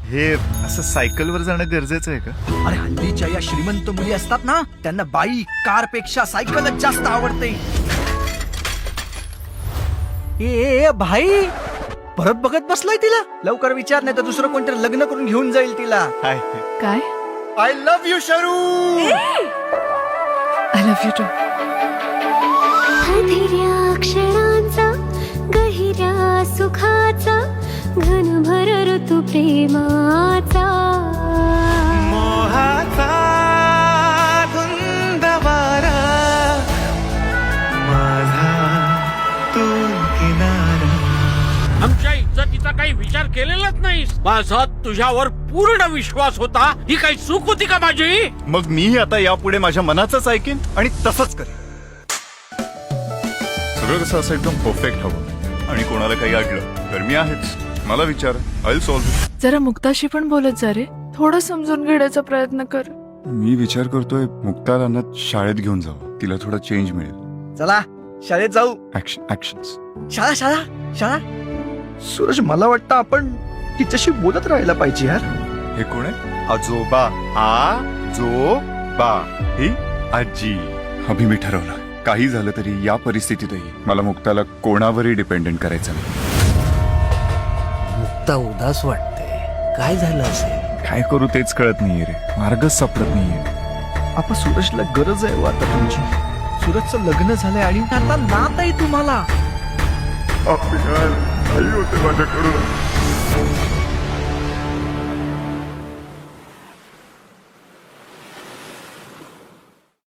हे असं सायकलवर जाणं गरजेचं आहे का? अरे हल्लीच्या या श्रीमंत मुली असतात ना, त्यांना बाईक कार पेक्षा सायकलच जास्त आवडते. ए भाई, परत बघत बसलाय तिला. लवकर विचार, नाही तर दुसरं कोणतरी लग्न करून घेऊन जाईल तिला. हाय. काय? I love you Sharu. I love you too. हधिऱ्या क्षणांचा गहिऱ्या सुखाचा घनभर ऋतू प्रेमाचा मोहाचा धुंद वारा माझा तू किनारा. आमच्या इज्जतीचा काही विचार केलेलाच नाहीस. माझा तुझ्यावर पूर्ण विश्वास होता. ही काही चूक होती का माझी? मग मीही आता यापुढे माझ्या मनाचंच ऐकेन आणि तसंच करेन. सगळं कसं असं एकदम परफेक्ट हवं आणि कोणाला काही अडलं तर मी आहेच. मला विचार, आय सॉल्व्ह. जरा मुक्ताशी पण बोलत जा रे. थोडं समजून घेण्याचा प्रयत्न कर. मी विचार करतोय मुक्ताला शाळेत घेऊन जावं, तिला थोडा चेंज मिळेल. चला शाळेत जाऊ. ऍक्शन्स. शाळा शाळा शाळा. सूरज, मला वाटतं आपण तिच्याशी बोलत राहायला पाहिजे यार. हे कोण आहे? आजोबा. आजोबा ही आजी. अभि, मी ठरवलं, काही झालं तरी या परिस्थितीतही मला मुक्ताला कोणावरही डिपेंडेंट करायचं नाही. मुक्ता उदास वाटते. काय झालं असेल? काय करू तेच कळत नाहीये रे. मार्गच सापडत नाहीये. आपण सूरजला गरज आहे आता तुमची. सूरजचं लग्न झालंय आणि आता नात आहे तुम्हाला. होते माझ्याकडून.